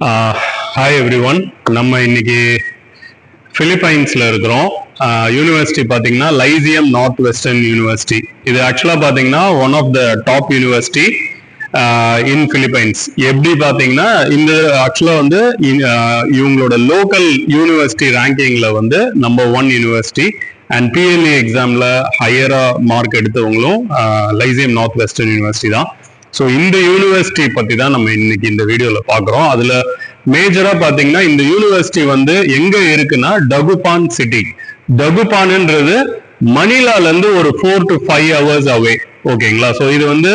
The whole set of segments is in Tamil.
Hi every one. நம்ம இன்னைக்கு பிலிப்பைன்ஸ்ல இருக்கிறோம். யூனிவர்சிட்டி பார்த்தீங்கன்னா லைசியம் நார்த் வெஸ்டர்ன் யூனிவர்சிட்டி. இது ஆக்சுவலாக பார்த்தீங்கன்னா one of the top university in Philippines. எப்படி பார்த்தீங்கன்னா இந்த ஆக்சுவலாக வந்து இவங்களோட லோக்கல் யூனிவர்சிட்டி ரேங்கிங்ல வந்து நம்பர் 1 யூனிவர்சிட்டி. அண்ட் பிஎல்இ எக்ஸாம்ல ஹையரா மார்க் எடுத்தவங்களும் லைசியம் நார்த் வெஸ்டர்ன் யூனிவர்சிட்டி தான். ஸோ இந்த யூனிவர்சிட்டி பத்தி தான் நம்ம இன்னைக்கு இந்த வீடியோல பாக்குறோம். அதுல மேஜரா பாத்தீங்கன்னா இந்த யூனிவர்சிட்டி வந்து எங்க இருக்குன்னா டகுபான் சிட்டி. டகுபான்ன்றது மணிலால இருந்து ஒரு 4 to 5 hours அவே. ஓகேங்களா? ஸோ இது வந்து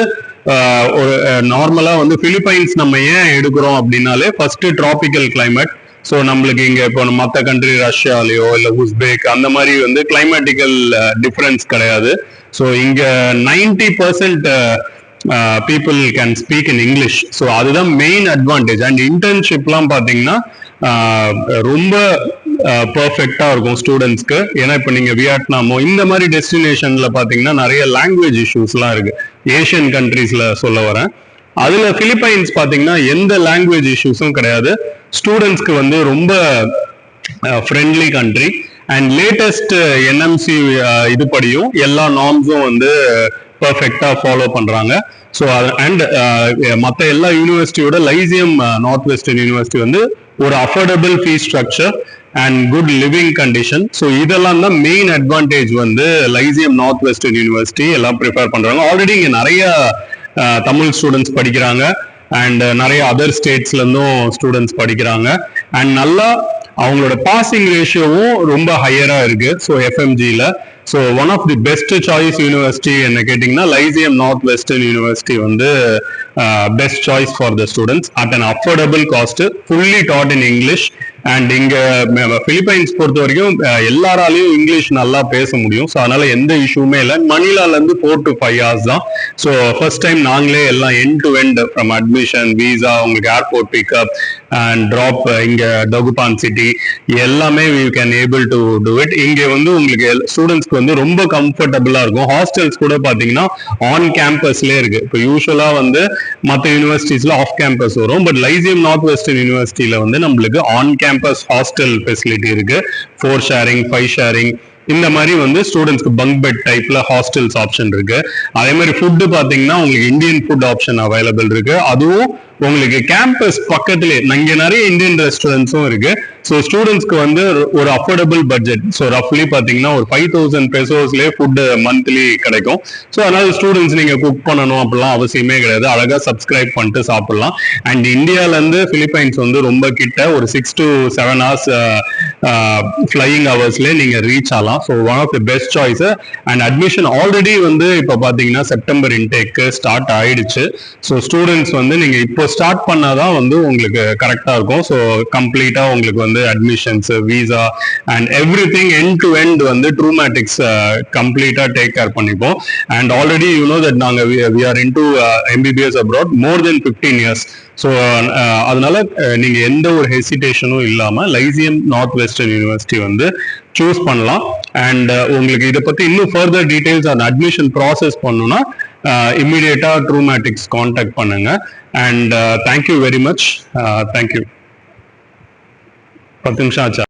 ஒரு நார்மலா வந்து பிலிப்பைன்ஸ் நம்ம ஏன் எடுக்கிறோம் அப்படின்னாலே ஃபர்ஸ்ட் டிராபிக்கல் கிளைமேட். ஸோ நம்மளுக்கு இங்க இப்போ மற்ற கண்ட்ரி ரஷ்யாலேயோ இல்லை உஸ்பெக் அந்த மாதிரி வந்து கிளைமேட்டிக்கல் டிஃபரன்ஸ் கிடையாது. ஸோ இங்க 90% people can speak in English. So அதுதான் மெயின் அட்வான்டேஜ். அண்ட் இன்டர்ன்ஷிப்லாம் பார்த்தீங்கன்னா ரொம்ப பர்ஃபெக்டா இருக்கும் ஸ்டூடெண்ட்ஸ்க்கு. ஏன்னா இப்போ நீங்க வியட்நாமோ இந்த மாதிரி டெஸ்டினேஷன்ல பார்த்தீங்கன்னா நிறைய லாங்குவேஜ் இஷ்யூஸ்லாம் இருக்கு. ஏஷியன் கண்ட்ரீஸ்ல சொல்ல வரேன். அதுல பிலிப்பைன்ஸ் பார்த்தீங்கன்னா எந்த லாங்குவேஜ் இஷ்யூஸும் கிடையாது. ஸ்டூடெண்ட்ஸ்க்கு வந்து ரொம்ப friendly country. And latest NMC இதுபடியும் எல்லா நார்ம்ஸும் வந்து பர்ஃபெக்டா ஃபாலோ பண்றாங்க. ஸோ அண்ட் மற்ற எல்லா யூனிவர்சிட்டியோட லைசியம் நார்த் வெஸ்டர்ன் யூனிவர்சிட்டி வந்து ஒரு affordable fees structure and good living condition. So இதெல்லாம் தான் மெயின் அட்வான்டேஜ் வந்து லைசியம் நார்த் வெஸ்டர்ன் யூனிவர்சிட்டி எல்லாம் ப்ரிஃபர் பண்றாங்க. ஆல்ரெடி இங்க நிறைய தமிழ் ஸ்டூடெண்ட்ஸ் படிக்கிறாங்க அண்ட் நிறைய அதர் ஸ்டேட்ஸ்ல இருந்தும் ஸ்டூடெண்ட்ஸ் படிக்கிறாங்க. அண்ட் நல்லா அவங்களோட பாசிங் ரேஷியோவும் ரொம்ப ஹையரா இருக்கு. ஸோ எஃப்எம்ஜியில் so one of the best choice university என்ன கேட்டிங்கன்னா லைசியம் நார்த் வெஸ்டர்ன் யூனிவர்சிட்டி வந்து best choice for the students at an affordable cost, fully taught in English. And இங்க பிலிப்பைன்ஸ் பொறுத்த வரைக்கும் எல்லாராலையும் இங்கிலீஷ் நல்லா பேச முடியும். ஸோ அதனால எந்த இஷ்யூமே இல்லை. மணிலால இருந்து 4 to 5 hours தான். ஸோ ஃபர்ஸ்ட் டைம் நாங்களே எல்லாம் end to end from admission, visa, உங்களுக்கு ஏர்போர்ட் பிக்அப் அண்ட் ட்ராப் இங்க டகுபான் சிட்டி எல்லாமே we can able to do it. இங்க வந்து உங்களுக்கு ஸ்டூடெண்ட்ஸ்க்கு வந்து ரொம்ப கம்ஃபர்டபுளா இருக்கும். ஹாஸ்டல்ஸ் கூட பாத்தீங்கன்னா ஆன் கேம்பஸ்லேயே இருக்கு. இப்போ யூஸ்வலா வந்து மற்ற யூனிவர்சிட்டிஸ்ல ஆஃப் கேம்பஸ் வரும். பட் லைசியம் நார்த் வெஸ்டர்ன் யூனிவர்சிட்டியில வந்து நம்மளுக்கு ஆன் கேம்பஸ் ஹாஸ்டல் ஃபெசிலிட்டி இருக்கு. 4 ஷேரிங் 5 ஷேரிங் இந்த மாதிரி வந்து ஸ்டூடெண்ட்ஸ்க்கு பங்க் பெட் டைப்ல ஹாஸ்டல்ஸ் ஆப்ஷன் இருக்கு. அதே மாதிரி ஃபுட்டு பாத்தீங்கன்னா உங்களுக்கு இந்தியன் ஃபுட் ஆப்ஷன் அவைலபிள் இருக்கு. அதுவும் உங்களுக்கு கேம்பஸ் பக்கத்திலே இங்க நிறைய இந்தியன் ரெஸ்டாரண்ட்ஸும் இருக்கு. ஸோ ஸ்டூடெண்ட்ஸ்க்கு வந்து ஒரு அஃபோர்டபுள் பட்ஜெட். ஸோ ரஃப்லி பார்த்தீங்கன்னா ஒரு 5000 பெசோஸ்லேயே ஃபுட்டு மந்த்லி கிடைக்கும். ஸோ அதனால ஸ்டூடெண்ட்ஸ் நீங்க குக் பண்ணணும் அப்படிலாம் அவசியமே கிடையாது. அழகா சப்ஸ்கிரைப் பண்ணிட்டு சாப்பிடலாம். அண்ட் இந்தியாவிலேருந்து பிலிப்பைன்ஸ் வந்து ரொம்ப கிட்ட ஒரு 6 to 7 hours ஃபிளையிங் ஹவர்ஸ்லேயே நீங்க ரீச் ஆகலாம். So one of the best choice. And admission already வந்து இப்போ பார்த்தீங்கன்னா செப்டம்பர் இன்டேக்கு ஸ்டார்ட் ஆயிடுச்சு. ஸோ ஸ்டூடெண்ட்ஸ் வந்து நீங்க இப்போ ஸ்டார்ட் பண்ணாதான் வந்து உங்களுக்கு கரெக்டா இருக்கும். ஸோ கம்ப்ளீட்டா உங்களுக்கு வந்து admissions, visa and everything end to end வந்து ட்ரூமேட்டிக்ஸ் கம்ப்ளீட்டா டேக் கேர் பண்ணிப்போம். And already you know that நாங்க we are into MBBS abroad more than 15 years. So அதனால நீங்க எந்த ஒரு ஹெசிடேஷனும் இல்லாம லைசியம் நார்த் வெஸ்டர்ன் யூனிவர்சிட்டி வந்து சூஸ் பண்ணலாம். அண்ட் உங்களுக்கு இதை பத்தி இன்னும் ஃபர்தர் டீடைல்ஸ் அந்த அட்மிஷன் ப்ராசஸ் பண்ணணும்னா இம்மிடியேட்டா ட்ரூமேட்டிக்ஸ் கான்டாக்ட் பண்ணுங்க. And thank you very much. Thank you. 10 நிமிஷம் ஆச்சா?